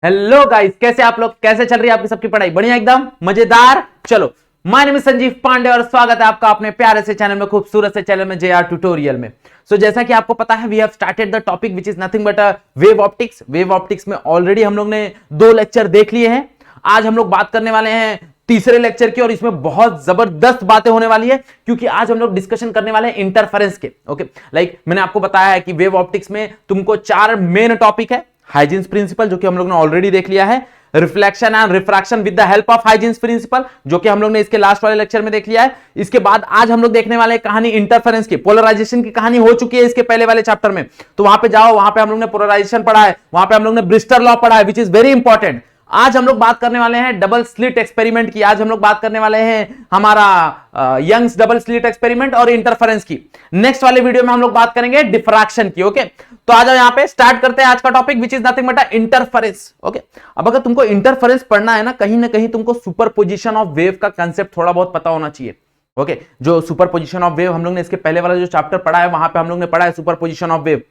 Hello guys, कैसे आप लोग? कैसे चल रही है आपकी सबकी पढ़ाई? बढ़िया, एकदम मजेदार। चलो, my name is Sanjeev Pandey और स्वागत है आपका अपने प्यारे से चैनल में, खूबसूरत से चैनल में, जेआर ट्यूटोरियल में। जैसा कि आपको पता है, we have started the topic which is nothing but wave optics. Wave optics में ऑलरेडी हम लोग ने 2 लेक्चर देख लिए हैं। आज हम लोग बात करने वाले हैं तीसरे लेक्चर की, और इसमें बहुत जबरदस्त बातें होने वाली है, क्योंकि आज हम लोग डिस्कशन करने वाले हैं इंटरफेरेंस के। ओके, मैंने आपको बताया है कि वेव ऑप्टिक्स में तुमको 4 मेन टॉपिक है। हाइजीन्स प्रिंसिपल, जो कि हम लोग ने ऑलरेडी देख लिया है। Reflection and refraction with the help of Huygens principle, जो कि हम लोग ने इसके लास्ट वाले लेक्चर में देख लिया है। इसके बाद आज हम लोग देखने वाले कहानी इंटरफेरेंस की। पोलराइजेशन की कहानी हो चुकी है इसके पहले वाले चैप्टर में, तो वहां पे जाओ, वहां पे हम लोग ने पोलराइजेशन पढ़ा है, वहां पे हम लोग ने ब्रिस्टर लॉ पढ़ा है, विच इज वेरी इंपॉर्टेंट। आज हम लोग बात करने वाले हैं डबल स्लिट एक्सपेरिमेंट की। आज हम लोग बात करने वाले हैं हमारा यंग्स डबल स्लिट एक्सपेरिमेंट और इंटरफेरेंस की। नेक्स्ट वाले वीडियो में हम लोग बात करेंगे डिफ्रैक्शन की। ओके, तो आ जाओ यहाँ पे, स्टार्ट करते हैं आज का topic which is nothing but interference. Okay, अब अगर तुमको इंटरफेरेंस पढ़ना है ना कहीं तुमको सुपरपोजिशन ऑफ वेव का कंसेप्ट थोड़ा बहुत पता होना चाहिए। ओके, जो सुपरपोजिशन ऑफ वेव हम लोग ने इसके पहले वाला जो चैप्टर पढ़ा है, वहां पे हम लोग ने पढ़ा है सुपरपोजिशन ऑफ वेव।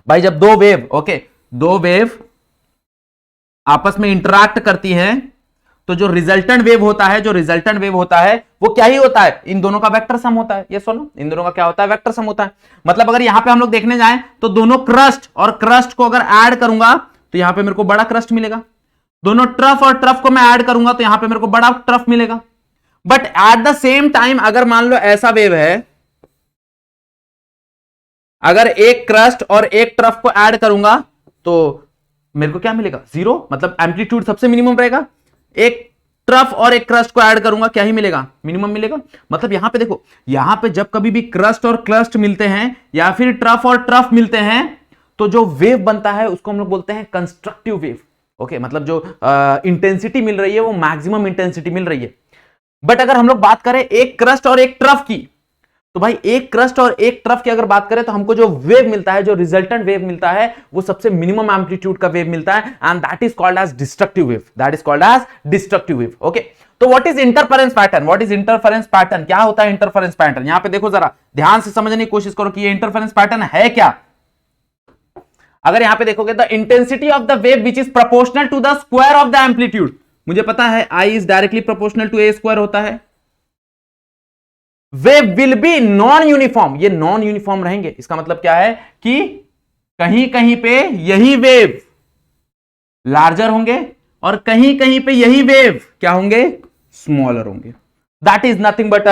भाई, जब दो वेव आपस में इंटरैक्ट करती हैं, तो जो रिजल्टेंट वेव होता है वो क्या ही होता है? इन दोनों का वेक्टर सम होता है। ये सुनो, इन दोनों का क्या होता है? वेक्टर सम होता है। मतलब अगर यहां पे हम लोग देखने जाएं तो दोनों क्रस्ट और क्रस्ट को अगर ऐड करूंगा तो यहां पे मेरे को बड़ा क्रस्ट मिलेगा। दोनों ट्रफ और ट्रफ को मैं ऐड करूंगा तो यहां पे मेरे को बड़ा ट्रफ मिलेगा। But at the same time अगर मान लो ऐसा वेव है, अगर एक क्रस्ट और एक ट्रफ को ऐड करूंगा तो मेरे को क्या मिलेगा? 0। मतलब एम्पलीट्यूड सबसे मिनिमम रहेगा। एक ट्रफ और एक क्रस्ट को ऐड करूंगा, क्या ही मिलेगा? मिनिमम मिलेगा। मतलब यहां पे देखो, यहां पे जब कभी भी क्रस्ट और क्रस्ट मिलते हैं या फिर ट्रफ और ट्रफ मिलते हैं, तो जो वेव बनता है उसको हम लोग बोलते हैं कंस्ट्रक्टिव वेव। ओके, मतलब जो इंटेंसिटी मिल रही है वो मैक्सिमम इंटेंसिटी मिल रही है। बट अगर हम लोग बात करें एक क्रस्ट और एक ट्रफ की, तो भाई एक क्रस्ट और एक ट्रफ की अगर बात करें तो हमको जो वेव मिलता है, जो रिजल्टेंट वेव मिलता है, वो सबसे मिनिमम एम्पलीट्यूड का वेव मिलता है, and that is called as destructive wave. Okay, तो व्हाट इज इंटरफेरेंस पैटर्न? क्या होता है इंटरफेरेंस पैटर्न? यहां पे देखो, जरा ध्यान से समझने की कोशिश करो कि ये इंटरफेरेंस पैटर्न है क्या। अगर यहां पे देखोगे, the intensity of the wave which is proportional to the square of the amplitude. मुझे पता है I is directly proportional to A square होता है। Wave will be non uniform, ये नॉन यूनिफॉर्म रहेंगे। इसका मतलब क्या है कि कहीं कहीं पे यही वेव लार्जर होंगे और कहीं कहीं पे यही वेव क्या होंगे? स्मॉलर होंगे। That is nothing but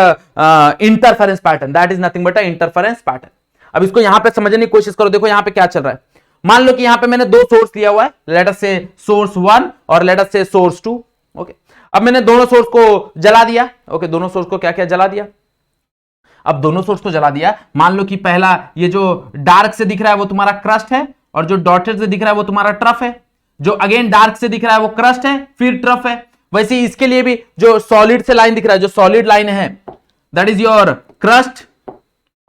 interference pattern. अब इसको यहां पे समझने की कोशिश करो। देखो यहां पे क्या चल रहा है। मान लो कि यहां पे मैंने 2 सोर्स लिया हुआ है, लेट अस से सोर्स 1 और लेट अस से सोर्स 2। ओके, अब मैंने दोनों सोर्स को जला दिया। ओके, दोनों सोर्स को क्या क्या जला दिया? अब दोनों सोर्स को जला दिया। मान लो कि पहला ये जो डार्क से दिख रहा है वो तुम्हारा क्रस्ट है, और जो डॉटेड से दिख रहा है वो तुम्हारा ट्रफ है। जो अगेन डार्क से दिख रहा है वो क्रस्ट है, फिर ट्रफ है। वैसे ही इसके लिए भी जो सॉलिड से लाइन दिख रहा है, जो सॉलिड लाइन है, दैट इज योर क्रस्ट,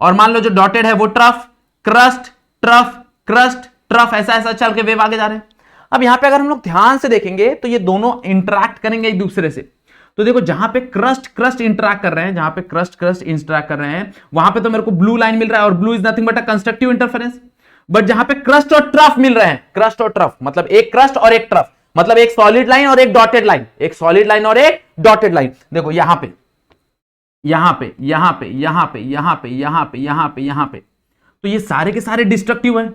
और मान लो जो डॉटेड है वो trough, crest trough crest trough, ऐसा ऐसा चल के वेव आगे जा रहे हैं। अब यहां पे अगर हम लोग ध्यान से देखेंगे तो ये दोनों इंटरैक्ट करेंगे एक दूसरे से। तो देखो, जहां पे क्रस्ट इंटरैक्ट कर रहे हैं, वहां पे तो मेरे को ब्लू लाइन मिल रहा है, और blue is nothing but a constructive interference. But जहां पे क्रस्ट और ट्रफ मिल रहे हैं, क्रस्ट और ट्रफ मतलब एक क्रस्ट और एक ट्रफ, मतलब एक सॉलिड लाइन और एक डॉटेड लाइन, देखो यहां पे, तो ये सारे के सारे डिस्ट्रक्टिव हैं।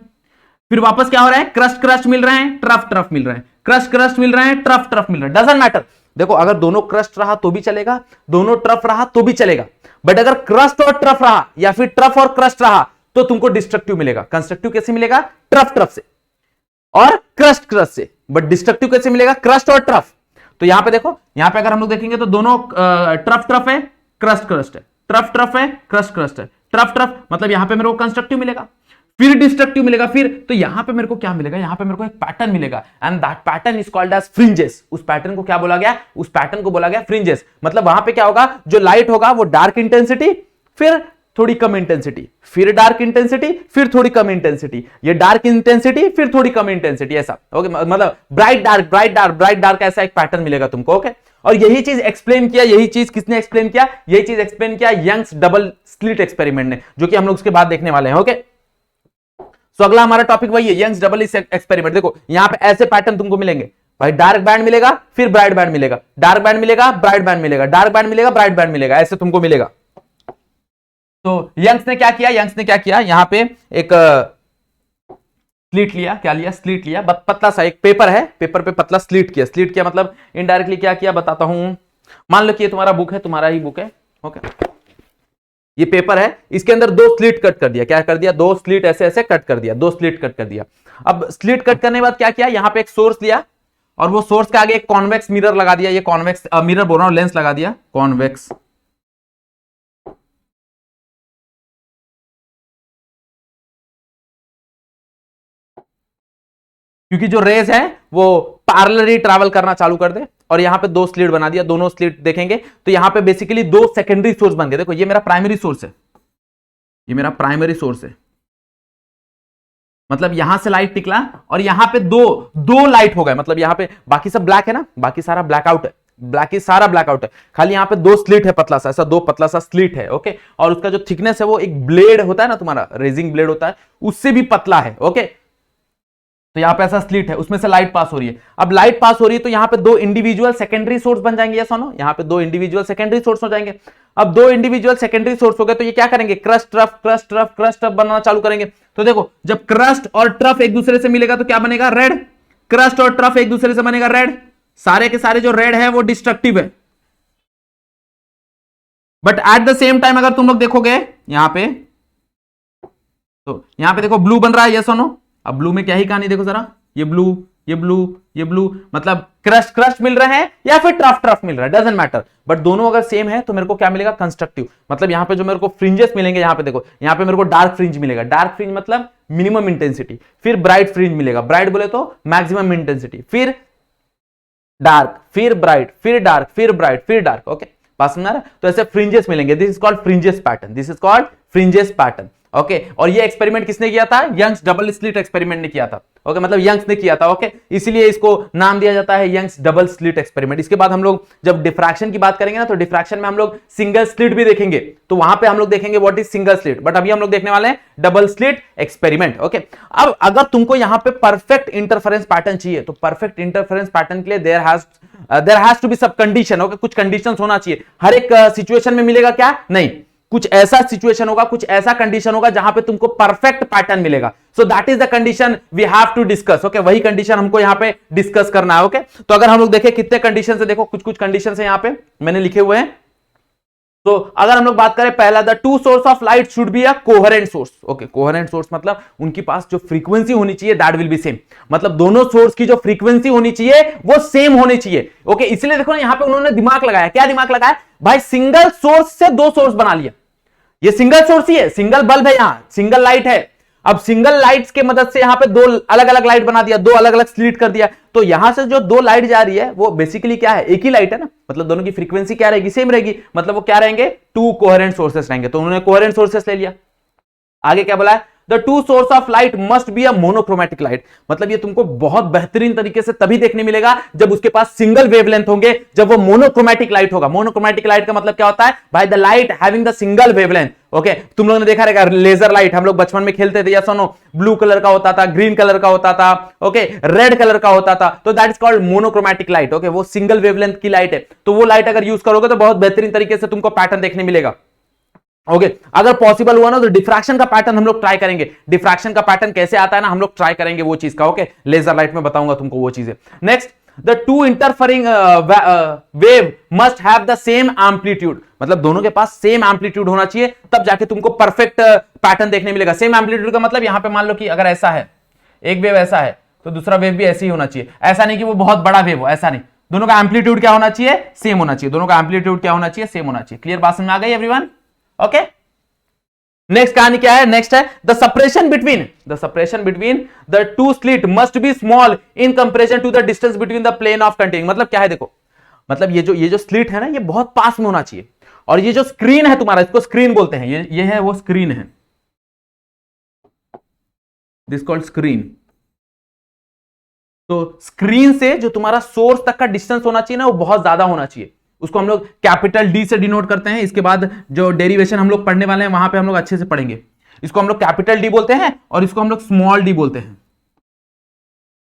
फिर वापस क्या हो रहा है? क्रस्ट मिल रहे हैं, ट्रफ मिल रहे हैं, क्रस्ट मिल रहे हैं, ट्रफ मिल रहे हैं। Doesn't matter. देखो, अगर दोनों क्रस्ट रहा तो भी चलेगा, दोनों ट्रफ रहा तो भी चलेगा। बट अगर क्रस्ट और ट्रफ रहा या फिर ट्रफ और क्रस्ट रहा तो तुमको डिस्ट्रक्टिव मिलेगा। कंस्ट्रक्टिव कैसे मिलेगा? ट्रफ से और क्रस्ट से। बट डिस्ट्रक्टिव कैसे मिलेगा? क्रस्ट और ट्रफ। तो यहां पे देखो, यहां पे अगर हम लोग देखेंगे तो दोनों ट्रफ है, क्रस्ट है, ट्रफ है, क्रस्ट है, ट्रफ, मतलब यहां पे मेरे को कंस्ट्रक्टिव मिलेगा, फिर डिस्ट्रक्टिव मिलेगा। फिर तो यहां पे मेरे को क्या मिलेगा? यहां पे मेरे को एक पैटर्न मिलेगा, and that pattern is called as fringes. उस पैटर्न को क्या बोला गया? उस पैटर्न को बोला गया फ्रिंजेस। मतलब वहां पे क्या होगा? जो लाइट होगा वो डार्क इंटेंसिटी, फिर थोड़ी कम इंटेंसिटी, फिर डार्क इंटेंसिटी, फिर थोड़ी कम इंटेंसिटी, ये डार्क इंटेंसिटी, फिर थोड़ी कम इंटेंसिटी, ऐसा। ओके, मतलब ब्राइट डार्क ऐसा एक पैटर्न मिलेगा तुमको। ओके, और यही चीज एक्सप्लेन किया, यही चीज किसने एक्सप्लेन किया? यही चीज एक्सप्लेन किया यंग्स डबल स्लिट एक्सपेरिमेंट ने, जो कि हम लोग उसके बाद देखने वाले हैं। ओके, सो अगला हमारा टॉपिक वही है, यंग्स डबल स्लिट एक्सपेरिमेंट। देखो यहां पे ऐसे पैटर्न तुमको मिलेंगे भाई, डार्क बैंड मिलेगा, फिर ब्राइट बैंड मिलेगा, डार्क बैंड मिलेगा, ब्राइट बैंड मिलेगा, डार्क बैंड मिलेगा, ब्राइट बैंड मिलेगा, ऐसे तुमको मिलेगा। तो यंग्स ने क्या किया, यंग्स ने क्या किया, यहां पे एक स्लीट लिया, क्या लिया, स्लीट लिया, पतला सा एक पेपर है, पेपर पे पतला स्लीट किया। स्लीट किया मतलब इनडायरेक्टली क्या किया बताता हूं। मान लो कि ये तुम्हारा बुक है, तुम्हारा ही बुक है, ओके, ये पेपर है, इसके अंदर दो स्लीट कट कर दिया। क्या कर दिया, दो स्लीट ऐसे ऐसे कट कर दिया, दो स्लीट कट कर दिया। अब स्लीट कट करने के बाद क्या किया, यहां पे एक सोर्स लिया और वो सोर्स के आगे एक कॉन्वेक्स मिरर लगा दिया। ये कॉन्वेक्स मिरर बोल रहा हूं, लेंस लगा दिया, कॉन्वेक्स। क्योंकि जो रेज है वो पैरेलली ट्रैवल करना चालू कर दे, और यहां पे दो स्लिट बना दिया। दोनों स्लिट देखेंगे तो यहां पे बेसिकली दो सेकेंडरी सोर्स बन गए। देखो ये मेरा प्राइमरी सोर्स है, ये मेरा प्राइमरी सोर्स है, मतलब यहां से लाइट निकला और यहां पे दो दो लाइट हो गए। मतलब यहां पे बाकी सब ब्लैक है ना, बाकी सारा ब्लैकआउट है, ब्लैक ही सारा ब्लैकआउट है, खाली यहां पे दो स्लिट है, पतला सा, ऐसा दो पतला सा स्लिट है, ओके। और उसका जो थिकनेस है वो एक ब्लेड होता है ना, तुम्हारा रेजिंग ब्लेड होता है, उससे भी पतला है, ओके। तो यहां पे ऐसा स्लिट है, उसमें से लाइट पास हो रही है। अब लाइट पास हो रही है तो यहां पे दो इंडिविजुअल सेकेंडरी सोर्स बन जाएंगे, या सुनो, यहां पे दो इंडिविजुअल सेकेंडरी सोर्स हो जाएंगे। अब दो इंडिविजुअल सेकेंडरी सोर्स हो गए तो ये क्या करेंगे, crest trough crest trough crest trough बनाना चालू करेंगे। तो देखो जब क्रस्ट और ट्रफ एक दूसरे से मिलेगा तो क्या बनेगा, रेड। क्रस्ट और ट्रफ एक दूसरे से बनेगा रेड। सारे के सारे जो रेड है वो डिस्ट्रक्टिव है, but at the same time अगर तुम लोग देखोगे यहां पे, तो यहां पे देखो ब्लू बन रहा है, यस और नो। अब ब्लू में क्या ही कहानी, देखो जरा, ये ब्लू, ये ब्लू, ये ब्लू, मतलब क्रस्ट क्रस्ट मिल रहे हैं या फिर ट्रफ ट्रफ मिल रहा है, डजंट मैटर, बट दोनों अगर सेम है तो मेरे को क्या मिलेगा, कंस्ट्रक्टिव। मतलब यहां पे जो मेरे को फ्रिंजेस मिलेंगे, यहां पे देखो, यहां पे मेरे को डार्क फ्रिंज मिलेगा, डार्क फ्रिंज मतलब मिनिमम इंटेंसिटी, फिर ब्राइट फ्रिंज मिलेगा, ब्राइट बोले तो मैक्सिमम इंटेंसिटी, फिर डार्क, फिर ब्राइट, फिर डार्क, फिर ब्राइट, फिर डार्क, ओके, पास में आ रहा है। तो ऐसे फ्रिंजेस मिलेंगे, this is called fringes pattern, this is called fringes pattern, okay. और ये एक्सपेरिमेंट किसने किया था, यंग्स डबल स्लिट एक्सपेरिमेंट ने किया था, ओके, मतलब यंग्स ने किया था, ओके, इसीलिए इसको नाम दिया जाता है यंग्स डबल स्लिट एक्सपेरिमेंट। इसके बाद हम लोग जब डिफ्रैक्शन की बात करेंगे ना, तो डिफ्रैक्शन में हम लोग सिंगल स्लिट भी देखेंगे, तो वहां पे हम लोग देखेंगे what is single slit, but अभी हम लोग देखने वाले हैं डबल स्लिट एक्सपेरिमेंट, ओके। अब अगर तुमको यहां पे परफेक्ट इंटरफेरेंस पैटर्न चाहिए, तो परफेक्ट इंटरफेरेंस पैटर्न के लिए देयर हैज टू बी सब कंडीशन, ओके, कुछ कंडीशंस होना चाहिए। हर एक सिचुएशन में मिलेगा क्या, नहीं, कुछ ऐसा सिचुएशन होगा, कुछ ऐसा कंडीशन होगा जहां पे तुमको परफेक्ट पैटर्न मिलेगा। So that is the condition we have to discuss, okay, वही कंडीशन हमको यहां पे डिस्कस करना है, ओके। तो अगर हम लोग देखें कितने कंडीशन है, देखो कुछ कुछ कंडीशन है यहां पे मैंने लिखे हुए हैं। तो अगर हम लोग बात करें, पहला, the two source of light should be a coherent source, okay, coherent source मतलब उनके पास जो फ्रीक्वेंसी होनी चाहिए दैट विल बी सेम, मतलब दोनों सोर्स की जो फ्रीक्वेंसी होनी चाहिए वो सेम होनी चाहिए, ओके। इसलिए देखो ना यहां पे उन्होंने दिमाग लगाया, क्या दिमाग लगाया भाई, सिंगल सोर्स से दो सोर्स बना लिया। ये सिंगल सोर्स ही है, सिंगल बल्ब है, यहां सिंगल लाइट है। अब सिंगल लाइट्स के मदद से यहां पे दो अलग अलग लाइट बना दिया, दो अलग अलग स्लिट कर दिया। तो यहां से जो दो लाइट जा रही है वो बेसिकली क्या है, एक ही लाइट है ना, मतलब दोनों की फ्रीक्वेंसी क्या रहेगी, सेम रहेगी, मतलब वो क्या रहेंगे, टू कोहेरेंट सोर्सेस रहेंगे। तो उन्होंने कोहेरेंट सोर्सेस ले लिया। आगे क्या बोला है, the two source of light must be a monochromatic light, मतलब ये तुमको बहुत बेहतरीन तरीके से तभी देखने मिलेगा जब उसके पास सिंगल वेवलेंथ होंगे, जब वो मोनोक्रोमेटिक लाइट होगा। मोनोक्रोमेटिक लाइट का मतलब क्या होता है भाई, the light having the single wavelength, okay. तुम लोगों ने देखा रहेगा लेजर लाइट, हम लोग बचपन में खेलते थे, या सुनो, ब्लू कलर का होता था, ग्रीन कलर का होता था, ओके, रेड कलर का होता था, तो that is called monochromatic light, okay. वो सिंगल वेवलेंथ की लाइट है, तो वो लाइट अगर यूज करोगे तो बहुत बेहतरीन तरीके से तुमको पैटर्न देखने मिलेगा, ओके। अगर पॉसिबल हुआ ना तो डिफ्रैक्शन का पैटर्न हम लोग ट्राई करेंगे। डिफ्रैक्शन का पैटर्न कैसे आता है ना, हम लोग ट्राई करेंगे वो चीज का, ओके, लेजर लाइट में बताऊंगा तुमको वो चीजें। Next, the two interfering wave must have the same amplitude, मतलब दोनों के पास सेम एम्पलीट्यूड होना चाहिए, तब जाके तुमको परफेक्ट पैटर्न देखने मिलेगा। सेम एम्पलीट्यूड का मतलब यहां पे मान लो कि अगर ऐसा है, एक वेव ऐसा है तो दूसरा वेव भी ऐसे ही होना चाहिए। ऐसा नहीं कि वो बहुत बड़ा वेव हो, ऐसा नहीं, दोनों का एम्पलीट्यूड क्या होना चाहिए, सेम होना चाहिए, दोनों का एम्पलीट्यूड क्या होना चाहिए, सेम होना चाहिए। क्लियर बात समझ में आ गई एवरीवन, ओके। नेक्स्ट कहानी क्या है, नेक्स्ट है the separation between the two slit must be small in comparison to the distance between the plane of continuing. मतलब क्या है, देखो, मतलब ये जो स्लिट है ना, ये बहुत पास में होना चाहिए, और ये जो स्क्रीन है तुम्हारा, इसको स्क्रीन बोलते हैं, ये है वो स्क्रीन है, दिस कॉल्ड स्क्रीन। तो स्क्रीन से जो तुम्हारा सोर्स तक का डिस्टेंस होना चाहिए ना, वो बहुत ज्यादा होना चाहिए, उसको हम लोग कैपिटल डी से डिनोट करते हैं। इसके बाद जो डेरिवेशन हम लोग पढ़ने वाले हैं वहां पे हम लोग अच्छे से पढ़ेंगे। इसको हम लोग कैपिटल डी बोलते हैं और इसको हम लोग स्मॉल डी बोलते हैं।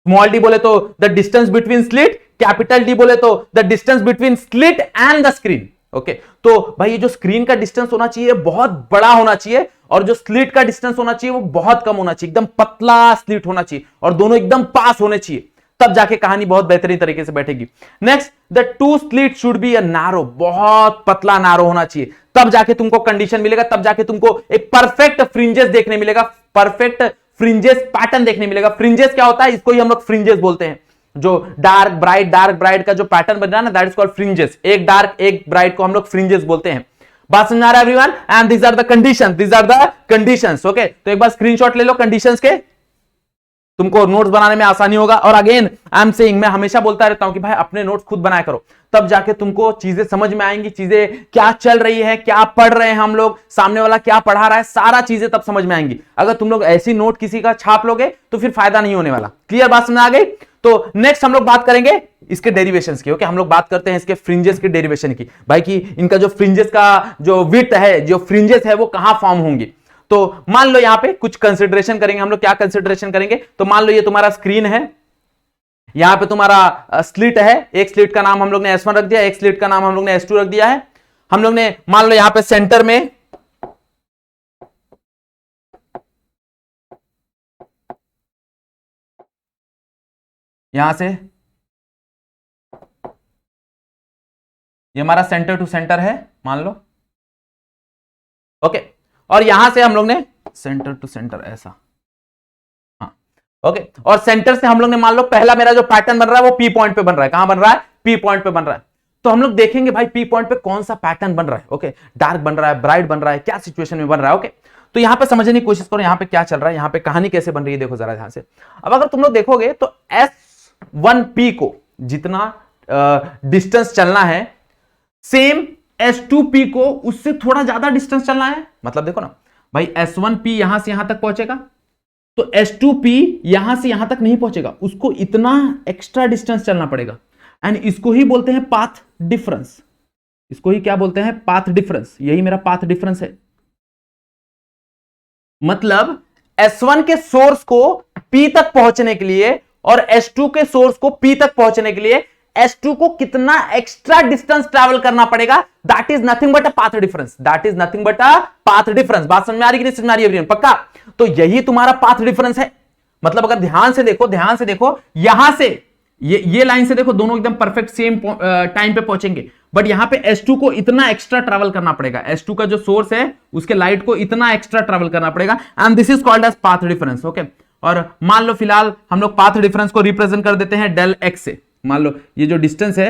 स्मॉल डी बोले तो the distance between slit, capital D बोले तो the distance between slit and the screen. Okay, तो भाई ये जो स्क्रीन का डिस्टेंस होना चाहिए बहुत बड़ा होना चाहिए और जो स्लिट का डिस्टेंस होना चाहिए वो बहुत कम होना चाहिए, एकदम पतला स्लिट होना चाहिए और दोनों एकदम पास होने चाहिए, तब जाके कहानी बहुत बेहतरीन तरीके से बैठेगी। Next, the two slit should be a narrow, बहुत पतला नैरो होना चाहिए, तब जाके तुमको कंडीशन मिलेगा, तब जाके तुमको एक परफेक्ट फ्रिंजेस देखने मिलेगा, परफेक्ट फ्रिंजेस पैटर्न देखने मिलेगा। फ्रिंजेस क्या होता है, इसको ही हम लोग फ्रिंजेस बोलते हैं। जो डार्क ब्राइट का जो पैटर्न बन रहा है ना, दैट इज कॉल्ड फ्रिंजेस। एक डार्क एक ब्राइट को हम लोग फ्रिंजेस बोलते हैं। बात समझ आ रहा है everyone? And these are the conditions. Okay, तो एक बार स्क्रीनशॉट ले लो कंडीशंस के, तुमको नोट्स बनाने में आसानी होगा। और अगेन आई एम सेइंग, मैं हमेशा बोलता रहता हूं कि भाई अपने नोट्स खुद बनाया करो, तब जाके तुमको चीजें समझ में आएंगी, चीजें क्या चल रही है, क्या पढ़ रहे हैं हम लोग, सामने वाला क्या पढ़ा रहा है, सारा चीजें तब समझ में आएंगी। अगर तुम लोग ऐसी नोट किसी का छाप लोगे तो फिर फायदा नहीं होने वाला। क्लियर बात समझ आ गई? तो नेक्स्ट हम लोग बात करेंगे इसके डेरिवेशंस की। ओके, हम लोग बात करते हैं इसके फ्रिंजेस के डेरिवेशन की, भाई कि इनका जो फ्रिंजेस का जो विड्थ है, जो फ्रिंजेस है वो कहां फॉर्म होंगी। तो मान लो यहां पे कुछ कंसिडरेशन करेंगे हम लोग। क्या कंसिडरेशन करेंगे, तो मान लो ये तुम्हारा स्क्रीन है, यहां पे तुम्हारा स्लिट है, एक स्लिट का नाम हम लोग ने S1 रख दिया, एक स्लिट का नाम हम लोग ने S2 रख दिया है। हम लोग ने मान लो यहां पे सेंटर में यहां से ये हमारा सेंटर टू सेंटर है मान लो। ओके, और यहां से हम लोग ने सेंटर टू सेंटर ऐसा, हाँ ओके, और सेंटर से हम लोग ने मान लो पहला मेरा जो पैटर्न बन रहा है वो पी पॉइंट पे बन रहा है। कहां बन रहा है? पी पॉइंट पे बन रहा है। तो हम लोग देखेंगे भाई पी पॉइंट पे कौन सा पैटर्न बन रहा है। ओके, डार्क बन रहा है, ब्राइट बन रहा है, क्या सिचुएशन में बन रहा है। ओके, तो यहां पे समझने की कोशिश करो, यहां पे क्या चल रहा है, यहां पे कहानी कैसे बन रही है, देखो जरा ध्यान से। अब अगर तुम लोग देखोगे तो S1P को जितना डिस्टेंस चलना है, सेम S2P को उससे थोड़ा ज्यादा डिस्टेंस चलना है। मतलब देखो ना भाई, S1P यहां से यहां तक पहुंचेगा तो S2P यहां से यहां तक नहीं पहुंचेगा, उसको इतना एक्स्ट्रा डिस्टेंस चलना पड़ेगा। एंड इसको ही बोलते हैं पाथ डिफरेंस। इसको ही क्या बोलते हैं? Path difference. यही मेरा पाथ डिफरेंस है। मतलब S1 के सोर्स को P तक पहुंचने के लिए और S2 के सोर्स को P तक पहुंचने के लिए S2 को कितना एक्स्ट्रा डिस्टेंस ट्रैवल करना पड़ेगा, that is nothing but a path difference. That is nothing but a path difference. बात समझ में आ रही कि नहीं समझ में आ रही है एवरीवन? पक्का? तो यही तुम्हारा पाथ डिफरेंस है। मतलब अगर ध्यान से देखो यहां से ये लाइन से देखो, दोनों एकदम परफेक्ट सेम टाइम पे पहुंचेंगे, बट यहां पे S2 को इतना एक्स्ट्रा ट्रैवल करना पड़ेगा। S2 का जो सोर्स है उसके लाइट को इतना एक्स्ट्रा ट्रैवल करना पड़ेगा, and this is called as path difference. Okay, और मान लो फिलहाल हम लोग पाथ डिफरेंस को रिप्रेजेंट कर देते हैं डेल एक्स से। मान लो ये जो डिस्टेंस है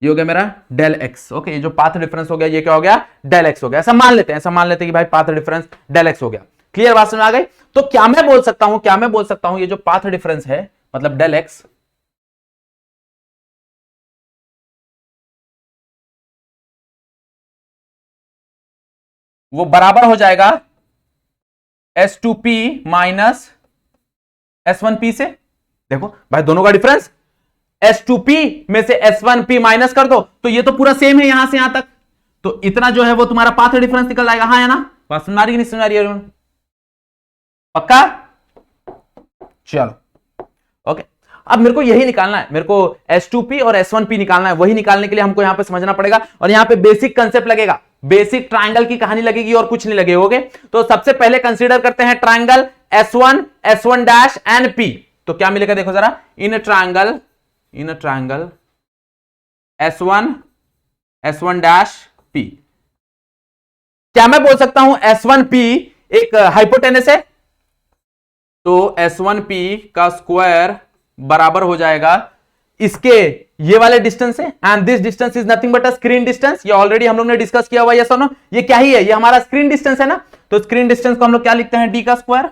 ये हो गया मेरा डेल एक्स। ओके, ये जो पाथ डिफरेंस हो गया ये क्या हो गया? डेल एक्स हो गया। ऐसा मान लेते हैं कि भाई पाथ डिफरेंस डेल एक्स हो गया। क्लियर बात समझ आ गई? तो क्या मैं बोल सकता हूं ये जो पाथ डिफरेंस है मतलब डेल एक्स, वो बराबर हो जाएगा S2P माइनस S1P से। देखो भाई दोनों का डिफरेंस, S2P में से S1P माइनस कर दो तो ये तो पूरा सेम है यहां से यहां तक, तो इतना जो है वो तुम्हारा पाथ डिफरेंस निकल जाएगा। हाँ है ना? बात समझ आ रही है कि नहीं समझ आ रही है? पक्का? चलो ओके, अब मेरे को यही निकालना है, मेरे को S2P और S1P निकालना है। वही निकालने के लिए हमको यहां पे समझना पड़ेगा और यहां पे बेसिक कंसेप्ट लगेगा, बेसिक ट्रायंगल की कहानी लगेगी और कुछ नहीं लगेगा। ओके, तो सबसे पहले कंसीडर करते हैं triangle S1, S1 dash and P। तो क्या मिलेगा देखो जरा, in triangle S1, S1 dash P। क्या मैं बोल सकता हूं S1P एक हाइपोटेनस है? तो S1P का स्क्वायर बराबर हो जाएगा इसके ये वाले डिस्टेंस है, and this distance is nothing but a screen distance. ये ऑलरेडी हम लोग ने डिस्कस किया हुआ है, यस और नो? ये क्या ही है? ये हमारा स्क्रीन डिस्टेंस है ना। तो स्क्रीन डिस्टेंस को हम लोग क्या लिखते हैं? D का स्क्वायर।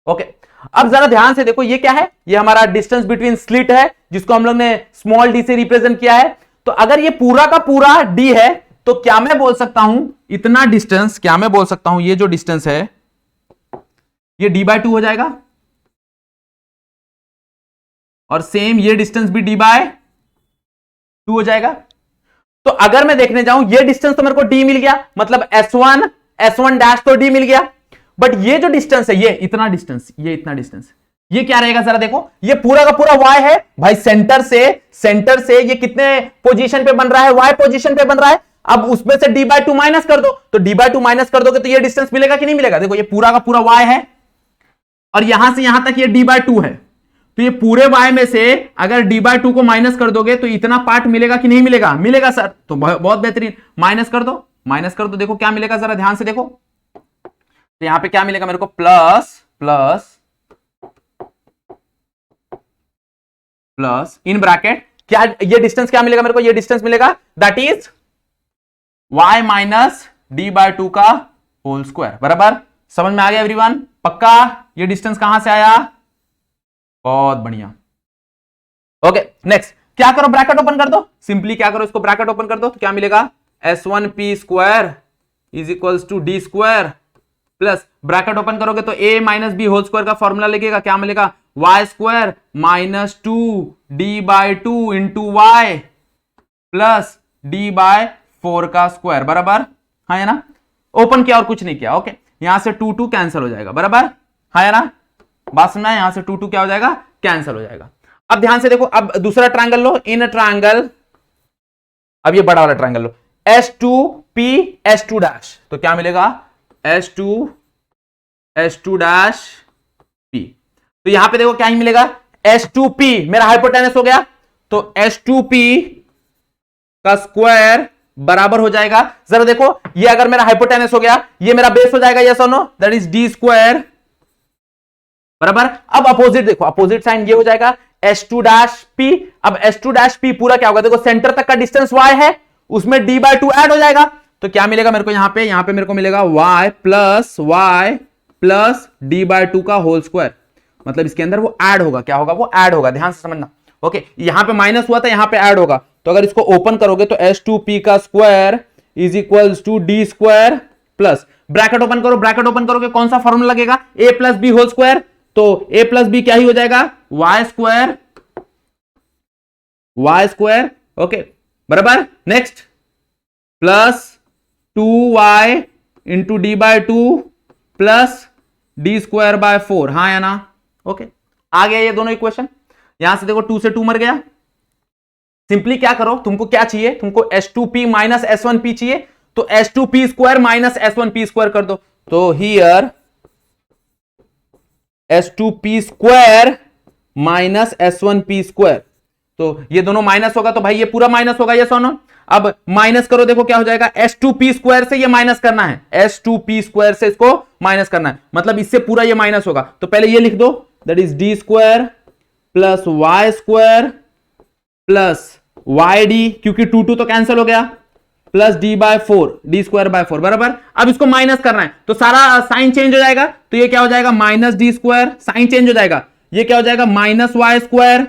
ओके, अब जरा ध्यान से देखो ये क्या है? ये हमारा डिस्टेंस बिटवीन स्लिट है जिसको हम लोग ने स्मॉल d से रिप्रेजेंट किया है। तो अगर ये पूरा का पूरा d है तो क्या मैं बोल सकता हूं इतना डिस्टेंस, क्या मैं बोल सकता हूं ये जो डिस्टेंस है ये d/2 हो जाएगा, और सेम ये डिस्टेंस भी d/2 हो जाएगा। तो अगर मैं देखने जाऊं ये डिस्टेंस तो मेरे को d मिल गया, मतलब S1, S1 डैश तो D मिल गया, बट ये जो डिस्टेंस है, ये इतना डिस्टेंस, ये क्या रहेगा जरा देखो, ये पूरा का पूरा y है भाई, सेंटर से ये कितने पोजीशन पे बन रहा है, y पोजीशन पे बन रहा है। अब उसमें से d/2 माइनस कर दो, तो d/2 माइनस कर दोगे तो ये डिस्टेंस मिलेगा कि नहीं मिलेगा। देखो ये पूरा का पूरा y है और यहां से यहां तक ये d/2 है, तो ये पूरे y में से अगर d/2 को माइनस कर दोगे तो इतना पार्ट मिलेगा कि नहीं मिलेगा, मिलेगा सर, तो बहुत बेहतरीन, माइनस कर दो, देखो क्या मिलेगा जरा ध्यान से देखो, तो यहां पे क्या मिलेगा मेरे को, प्लस इन ब्रैकेट क्या, ये डिस्टेंस क्या मिलेगा मेरे को, ये डिस्टेंस मिलेगा that is y minus d/2 का होल स्क्वायर, बराबर। समझ में आ गया एवरीवन, पक्का। ये डिस्टेंस कहां से आया, बहुत बढ़िया। ओके नेक्स्ट, क्या करो, ब्रैकेट ओपन कर दो, सिंपली क्या करो, इसको ब्रैकेट ओपन कर दो, तो क्या मिलेगा, s1p square is equals to d square plus bracket open करोगे तो a minus B whole square का फॉर्मूला लगेगा, क्या मिलेगा, y square minus 2d/2 into y plus d/4 का स्क्वायर, बराबर, हाँ है ना। ओपन किया और कुछ नहीं किया, ओके, यहां से 2 कैंसिल हो जाएगा, बराबर, हाँ है ना, बात सुनना है, यहां से 2 क्या हो जाएगा, कैंसिल हो जाएगा। अब ध्यान से देखो, अब दूसरा ट्रायंगल लो, इन ट्रायंगल, अब ये बड़ा वाला ट्रायंगल लो, S2P S2 डैश, तो क्या मिलेगा, S2 डैश P, तो यहां पे देखो क्या ही मिलेगा, S2P मेरा हाइपोटेनस हो गया, तो S2P का स्क्वायर बराबर हो जाएगा, जरा देखो, ये अगर मेरा हाइपोटेनस हो गया, ये मेरा बेस हो जाएगा, यस और no, that is D square, बराबर। अब अपोजिट देखो, अपोजिट साइन ये हो जाएगा S2 डैश P, अब S2 डैश P पूरा क्या होगा, देखो सेंटर तक का डिस्टेंस y है, उसमें d/2 ऐड हो जाएगा, तो क्या मिलेगा मेरे को, यहां पे मेरे को मिलेगा y प्लस d/2 का होल स्क्वायर, मतलब इसके अंदर वो ऐड होगा, क्या होगा, वो ऐड होगा, ध्यान से समझना, ओके। यहां पे माइनस हुआ था, यहां पे ऐड होगा, तो अगर इसको ओपन करोगे तो S2P का square is equals to d square plus bracket open करो, ब्रैकेट ओपन करोगे कौन सा फॉर्मूला लगेगा, a plus B whole square, तो a प्लस बी क्या ही हो जाएगा, y स्क्वायर, ओके, बराबर। Next plus 2y into d/2 plus d square by 4, हाँ या ना, ओके, आ गया ये दोनों इक्वेशन। यहां से देखो 2 से 2 मर गया, सिंपली क्या करो, तुमको क्या चाहिए, तुमको S2P माइनस S1P चाहिए, तो S2P square minus S1P square कर दो, तो here S2P square minus S1P square, तो ये दोनों माइनस होगा, तो भाई ये पूरा माइनस होगा, ये सोनो। अब माइनस करो, देखो क्या हो जाएगा, S2P स्क्वायर से ये माइनस करना है, S2P स्क्वायर से इसको माइनस करना है, मतलब इससे पूरा ये माइनस होगा, तो पहले ये लिख दो, that is D square plus y square plus YD, क्योंकि 2 तो कैंसिल हो गया, plus d/4, d square by 4, बराबर। अब इसको माइनस करना है, तो सारा साइन चेंज हो जाएगा, तो ये क्या हो जाएगा, minus d square, sign change हो जाएगा, ये क्या हो जाएगा, माइनस y स्क्वायर,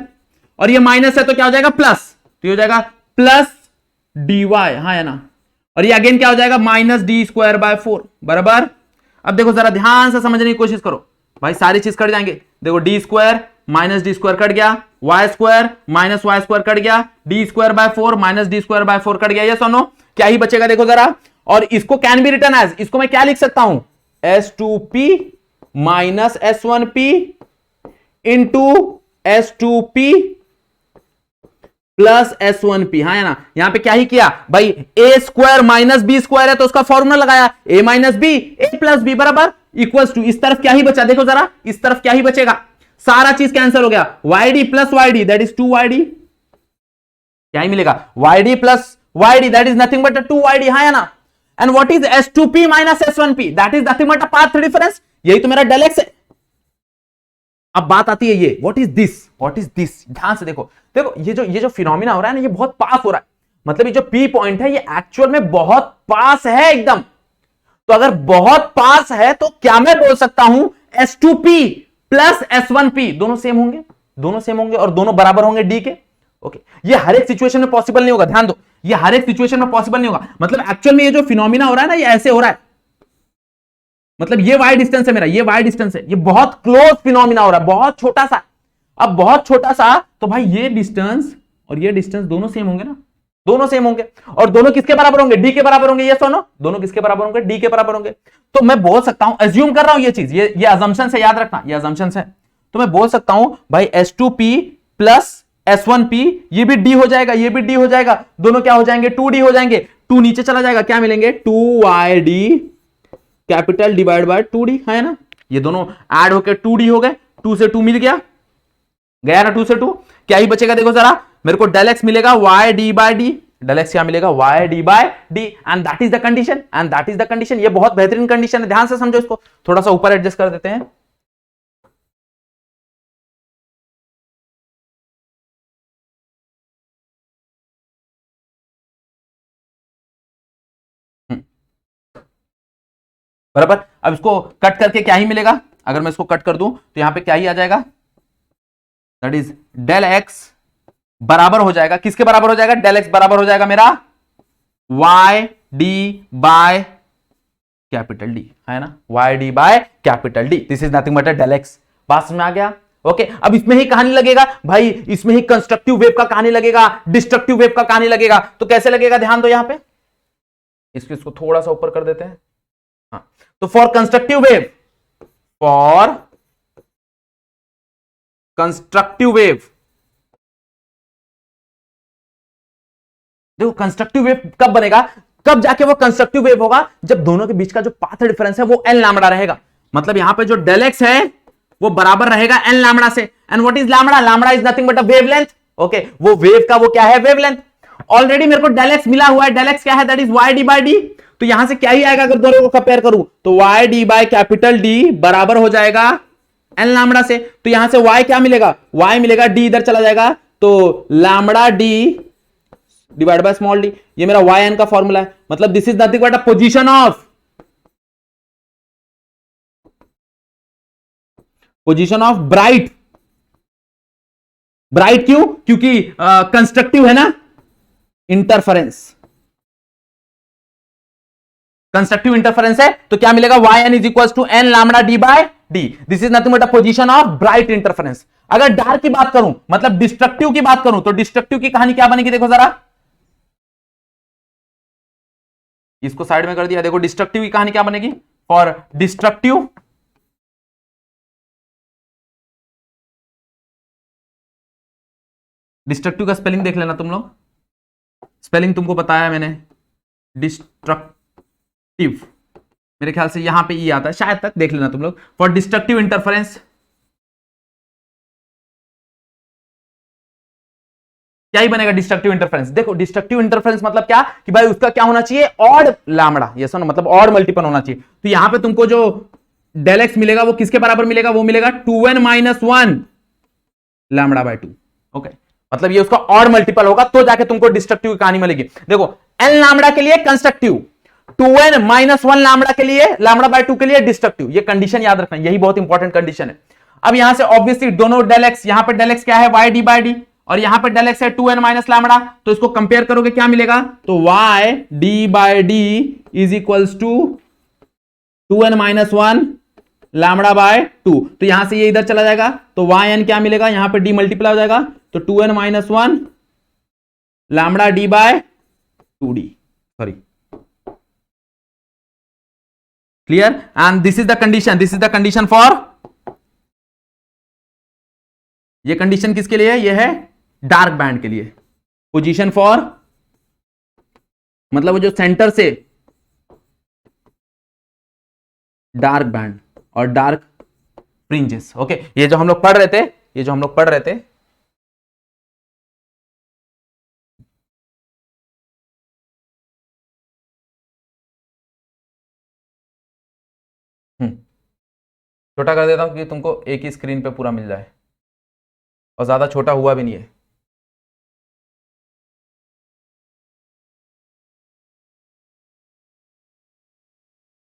और ये माइनस है तो क्या हो जाएगा, प्लस, तो ये हो जाएगा प्लस dy, हाँ है ना, और ये अगेन क्या हो जाएगा, माइनस d स्क्वायर बाय 4, बराबर। अब देखो जरा ध्यान से समझने की कोशिश करो भाई, सारी चीज कट जाएंगे, देखो d square minus d square cut गया, y square minus y square cut गया, d square by 4 minus d square by 4 cut गया, ये सुनो, क्या ही बचेगा देखो जरा, और इसको कैन बी रिटर्न एज, इसको मैं क्या लिख सकता हूं, S2P minus S1P into S2P plus S1P, हाँ है ना। यहां पे क्या ही किया भाई, a square minus B square है तो उसका फॉर्मूला लगाया, a minus B a plus B बराबर इक्वल्स टू, इस तरफ क्या ही बचा, देखो जरा इस तरफ क्या ही बचेगा, सारा चीज कैंसिल हो गया, YD plus YD that is 2YD, क्या ही मिलेगा, YD plus YD that is nothing but 2YD, हाँ है ना। And what is S2P minus S1P, that is nothing but path difference, यही तो मेरा del x है। अब बात आती है ये, व्हाट इज दिस, ध्यान से देखो, देखो ये जो फिनोमिना हो रहा है ना, ये बहुत पास हो रहा है, मतलब ये जो P पॉइंट है ये एक्चुअल में बहुत पास है एकदम, तो अगर बहुत पास है तो क्या मैं बोल सकता हूं, S2P प्लस S1P दोनों सेम होंगे और दोनों बराबर होंगे D के, ओके। ये हर एक सिचुएशन में पॉसिबल नहीं होगा, ध्यान दो, ये हर एक सिचुएशन में पॉसिबल नहीं होगा, मतलब एक्चुअल में ये जो फिनोमिना हो रहा है ना, ये ऐसे हो रहा है, मतलब ये y डिस्टेंस है मेरा, ये y डिस्टेंस है, ये बहुत क्लोज फिनोमिना हो रहा है, बहुत छोटा सा। अब बहुत छोटा सा, तो भाई ये डिस्टेंस और ये डिस्टेंस दोनों सेम होंगे ना, दोनों सेम होंगे। और दोनों किसके बराबर होंगे? डी के बराबर होंगे। ये सुनो, दोनों किसके बराबर होंगे? डी के बराबर होंगे। तो मैं बोल सकता हूं, एज्यूम कर रहा हूं ये चीज, ये अजम्पशन है, याद रखना ये अजम्पशन है। तो मैं बोल सकता हूं भाई H2P प्लस S1P, ये भी डी हो जाएगा, ये भी डी हो जाएगा, दोनों क्या हो जाएंगे? 2D हो जाएंगे। 2 नीचे चला जाएगा, क्या मिलेंगे? 2YD capital divide by 2D, है ना? ये दोनों ऐड होकर 2D हो गए, 2 से 2 मिल गया, गया ना 2 से 2। क्या ही बचेगा देखो जरा, मेरे को डेल एक्स मिलेगा YD by D, del X क्या मिलेगा? YD by D, and that is the condition, and that is the condition. ये बहुत बेहतरीन कंडीशन है, ध्यान से समझो इसको। थोड़ा सा ऊपर एडजस्ट कर देते हैं। बराबर। अब इसको कट करके क्या ही मिलेगा? अगर मैं इसको कट कर दूं तो यहां पे क्या ही आ जाएगा? दैट इज डेल एक्स बराबर हो जाएगा, किसके बराबर हो जाएगा? डेल एक्स बराबर हो जाएगा मेरा Y D by capital D, है ना? Y D by capital D, this is nothing but del X. बात समझ में आ गया? ओके। अब इसमें ही कहानी लगेगा भाई, इसमें ही कंस्ट्रक्टिव वेव का कहानी लगेगा, डिस्ट्रक्टिव वेव का कहानी लगेगा। तो कैसे लगेगा? ध्यान दो यहां पे, इसको थोड़ा सा ऊपर कर देते हैं। हाँ, तो for constructive wave, for constructive wave, देखो कंस्ट्रक्टिव वेव कब बनेगा? कब जाके वो कंस्ट्रक्टिव वेव होगा? जब दोनों के बीच का जो पाथ डिफरेंस है वो एन लैम्बडा रहेगा। मतलब यहां पे जो डेल एक्स है वो बराबर रहेगा एन लैम्बडा से। And what is lambda? Lambda is nothing but a wavelength. Okay, वो वेव का वो क्या है? वेवलेंथ। ऑलरेडी मेरे को डेल एक्स मिला हुआ है, डेल एक्स क्या है? That is Y D by D. तो यहां से क्या ही आएगा अगर दोनों को कंपेयर करूं? तो Y D by capital D बराबर हो जाएगा एन लैम्बडा से। तो यहां से वाई क्या मिलेगा? वाई मिलेगा, डी इधर चला जाएगा, तो lambda D divide by small D. ये मेरा वाई एन का फॉर्मूला है। मतलब this is nothing but a position of bright. Bright क्यों? क्योंकि कंस्ट्रक्टिव है ना, इंटरफेरेंस, कंस्ट्रक्टिव इंटरफेरेंस है। तो क्या मिलेगा? Y N is equal to N lambda D by D. This is nothing but a position of bright interference. अगर dark की बात करूं, मतलब डिस्ट्रक्टिव की बात करूं, तो डिस्ट्रक्टिव की कहानी क्या बनेगी? देखो जरा, इसको साइड में कर दिया। देखो डिस्ट्रक्टिव की कहानी क्या बनेगी? फॉर डिस्ट्रक्टिव, डिस्ट्रक्टिव का स्पेलिंग देख लेना तुम लोग, स्पेलिंग तुमको बताया मैंने। डिस्ट्रक्टिव मेरे ख्याल से यहां पे ई आता है, शायद तक देख लेना तुम लोग। फॉर डिस्ट्रक्टिव इंटरफेरेंस क्या ही बनेगा? Destructive interference. देखो डिस्ट्रक्टिव इंटरफेरेंस मतलब क्या कि भाई उसका क्या होना चाहिए? Odd lambda. ये सुनो, मतलब ऑड मल्टीपल होना चाहिए। तो यहां पे तुमको जो डेल एक्स मिलेगा वो किसके बराबर मिलेगा? वो मिलेगा 2n minus 1 lambda by 2। Okay, मतलब ये उसका ऑड मल्टीपल होगा तो जाके तुमको डिस्ट्रक्टिव की कहानी मिलेगी। देखो एन लैम्बडा के लिए कंस्ट्रक्टिव, 2n माइनस 1 लैम्बडा के लिए, लैम्बडा बाय 2 के लिए डिस्ट्रक्टिव। ये कंडीशन याद रखना, यही बहुत इंपॉर्टेंट कंडीशन है। अब यहां से ऑब्वियसली दोनों डेल एक्स, यहां पे डेल एक्स क्या है? वाई डी बाय डी, और यहां पे डेल एक्स है 2n माइनस लैम्बडा। तो इसको कंपेयर करोगे क्या मिलेगा? तो Y D by D is equals to 2n minus 1 lambda by 2। तो यहां से ये इधर चला जाएगा, तो वाई एन क्या मिलेगा? यहां पे डी मल्टीप्लाई हो जाएगा, तो 2n minus 1 lambda D by 2d, sorry, clear? And this is the condition, this is the condition for, ये कंडीशन किसके लिए है? ये है डार्क बैंड के लिए। पोजीशन फॉर मतलब वो जो सेंटर से डार्क बैंड और डार्क फ्रिंजेस। ओके, ये जो हम लोग पढ़ रहे थे, ये जो हम लोग पढ़ रहे थे, छोटा कर देता हूं कि तुमको एक ही स्क्रीन पे पूरा मिल जाए, और ज्यादा छोटा हुआ भी नहीं है।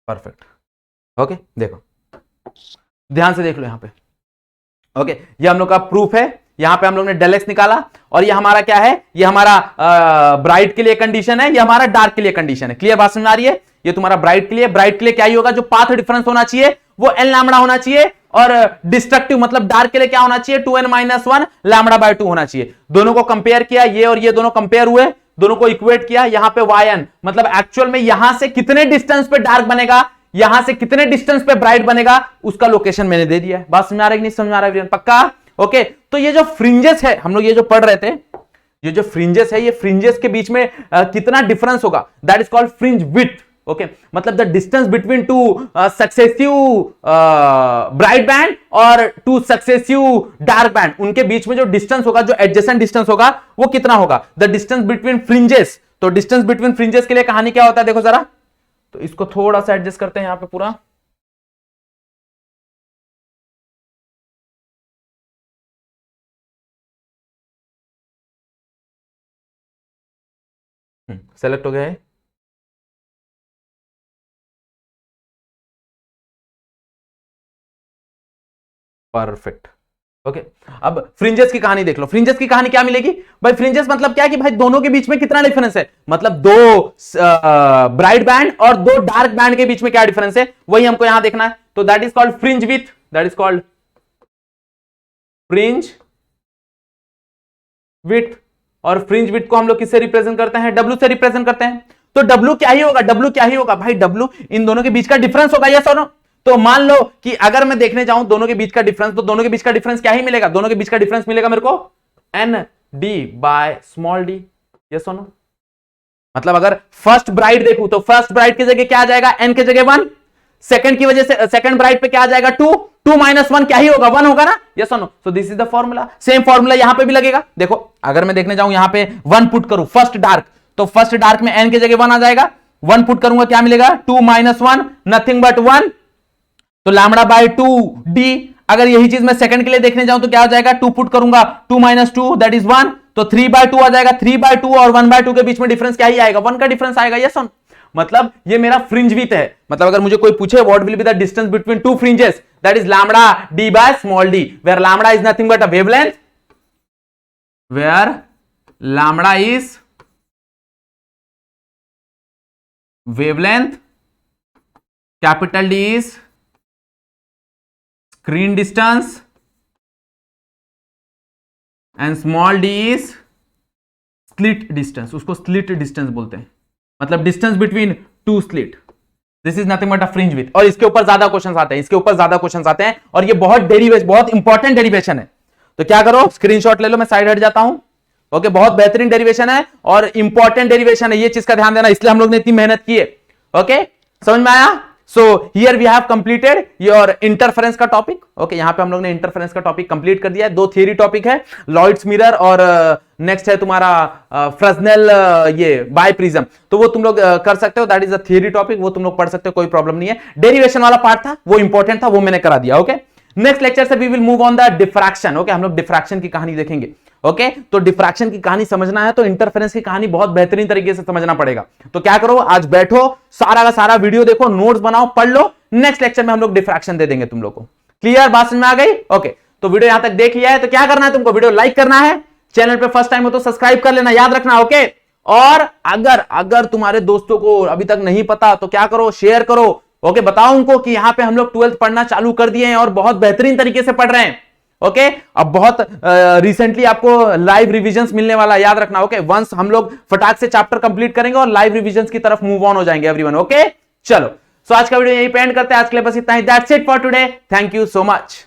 परफेक्ट। ओके, देखो ध्यान से देख लो यहां पे। ओके, ये हम लोग का प्रूफ है। यहां पे हम लोग ने डेल एक्स निकाला, और ये हमारा क्या है? ये हमारा ब्राइट के लिए कंडीशन है, ये हमारा डार्क के लिए कंडीशन है। क्लियर बात समझ आ रही है? ये तुम्हारा ब्राइट के लिए, ब्राइट के लिए क्या ही होगा? जो पाथ डिफरेंस होना चाहिए वो एन लैम्बडा होना चाहिए, और डिस्ट्रक्टिव मतलब डार्क के लिए क्या होना चाहिए? 2n माइनस 1 लैम्बडा बाय 2 होना चाहिए। दोनों को कंपेयर किया, ये और ये दोनों कंपेयर हुए, दोनों को इक्वेट किया, यहां पे yn मतलब एक्चुअल में यहां से कितने डिस्टेंस पे डार्क बनेगा, यहां से कितने डिस्टेंस पे ब्राइट बनेगा, उसका लोकेशन मैंने दे दिया है। बात समझ आ रहा है कि नहीं समझ आ रहा है पक्का? ओके, तो ये जो फ्रिंजेस है, हम लोग ये जो पढ़ रहे थे, ये जो फ्रिंजेस है, ये फ्रिंजेस के बीच में कितना डिफरेंस होगा, that is called fringe width. Okay, मतलब the distance between two successive bright band और टू सक्सेसिव डार्क बैंड, उनके बीच में जो डिस्टेंस होगा, जो एडजेसेंट डिस्टेंस होगा, वो कितना होगा, द डिस्टेंस बिटवीन फ्रिंजेस। तो डिस्टेंस बिटवीन फ्रिंजेस के लिए कहानी क्या होता है, देखो जरा, तो इसको थोड़ा सा एडजस्ट करते हैं यहां पे पूरा। सेलेक्ट हो गया है, परफेक्ट। ओके, अब फ्रिंजेस की कहानी देख लो। फ्रिंजेस की कहानी क्या मिलेगी भाई, फ्रिंजेस मतलब क्या है कि भाई दोनों के बीच में कितना डिफरेंस है, मतलब दो ब्राइट बैंड और दो डार्क बैंड के बीच में क्या डिफरेंस है, वही हमको यहां देखना है। तो that is called fringe width, that is called fringe width. और फ्रिंज विड्थ को हम लोग किससे रिप्रेजेंट करते हैं, W से रिप्रेजेंट करते हैं। तो W क्या ही होगा, W क्या ही होगा भाई, W इन दोनों के बीच का डिफरेंस होगा, यस और नो। तो मान लो कि अगर मैं देखने जाऊं दोनों के बीच का डिफरेंस, तो दोनों के बीच का डिफरेंस क्या ही मिलेगा, दोनों के बीच का डिफरेंस मिलेगा मेरे को ND bye small d, yes और नो। मतलब अगर फर्स्ट ब्राइट देखूं तो फर्स्ट ब्राइट की जगह क्या आ जाएगा, n की जगह 1, सेकंड की वजह से सेकंड ब्राइट पे क्या आ जाएगा 2, 2 - 1 क्या ही होगा, 1 होगा ना, यस और no. So this is the formula, same formula यहां पे भी लगेगा। देखो अगर मैं देखने जाऊं यहां पे 1 पुट करूं फर्स्ट डार्क, तो फर्स्ट डार्क में n की जगह 1 आ जाएगा, 1 पुट करूंगा क्या मिलेगा, 2 - 1 नथिंग बट 1, तो लैम्बडा बाय 2d। अगर यही चीज मैं सेकंड के लिए देखने जाऊं तो क्या हो जाएगा, 2 पुट करूंगा, 2 - 2 दैट इज 1, तो 3/2 आ जाएगा, 3/2 और 1/2 के बीच में डिफरेंस क्या ही आएगा, 1 का डिफरेंस आएगा, यस और नो। मतलब ये मेरा फ्रिंज विड्थ है। मतलब अगर मुझे कोई पूछे what will be the distance between two fringes, that is lambda d by small d, where lambda is nothing but a wavelength, where lambda is wavelength, capital D is screen distance and small d is slit distance. उसको slit distance बोलते हैं, मतलब distance between two slit. This is nothing but a fringe width. और इसके ऊपर ज्यादा questions आते हैं, इसके ऊपर ज्यादा क्वेश्चंस आते हैं, और ये बहुत इंपॉर्टेंट डेरिवेशन है। तो क्या करो, स्क्रीनशॉट ले लो, मैं साइड हट जाता हूं। ओके, बहुत बेहतरीन डेरिवेशन है और इंपॉर्टेंट डेरिवेशन है, ये चीज का ध्यान देना, इसलिए हम लोग ने इतनी मेहनत की है। ओके, समझ में आया? So here we have completed your interference का टॉपिक। ओके, यहां पे हम लोग ने इंटरफेरेंस का टॉपिक कंप्लीट कर दिया है। 2 थियरी टॉपिक है, लॉयड्स मिरर और नेक्स्ट है तुम्हारा फ्रेस्नेल ये बाय प्रिज्म, तो वो तुम लोग कर सकते हो, that is a theory topic, वो तुम लोग पढ़ सकते हो, कोई प्रॉब्लम नहीं है। डेरिवेशन वाला पार्ट था वो इंपॉर्टेंट था, वो मैंने करा दिया। ओके, नेक्स्ट लेक्चर से we will move on the diffraction. Okay, हम लोग डिफ्रैक्शन की कहानी देखेंगे। ओके, तो डिफ्रैक्शन की कहानी समझना है तो इंटरफेरेंस की कहानी बहुत बेहतरीन तरीके से समझना पड़ेगा। तो क्या करो, आज बैठो, सारा का सारा वीडियो देखो, नोट्स बनाओ, पढ़ लो, नेक्स्ट लेक्चर में हम लोग डिफ्रैक्शन दे देंगे तुम लोग को। क्लियर, बात समझ में आ गई? ओके, तो वीडियो यहां तक देख लिया है तो क्या करना है तुमको, वीडियो लाइक करना है, चैनल पे फर्स्ट टाइम हो तो सब्सक्राइब कर लेना, याद रखना। ओके, और अगर तुम्हारे दोस्तों को अभी तक नहीं पता तो क्या करो, शेयर करो। ओके, बताओ उनको कि यहां पे हम लोग 12th पढ़ना चालू कर दिए हैं और बहुत बेहतरीन तरीके से पढ़ रहे हैं। ओके, अब बहुत रिसेंटली आपको लाइव रिविजन्स मिलने वाला है, याद रखना। ओके, वंस हम लोग फटाक से चैप्टर कंप्लीट करेंगे और लाइव रिविजन्स की तरफ मूव ऑन हो जाएंगे एवरीवन। ओके, चलो, सो आज का वीडियो यहीं पे एंड करते हैं, आज के लिए बस इतना ही। That's it for today, thank you so much.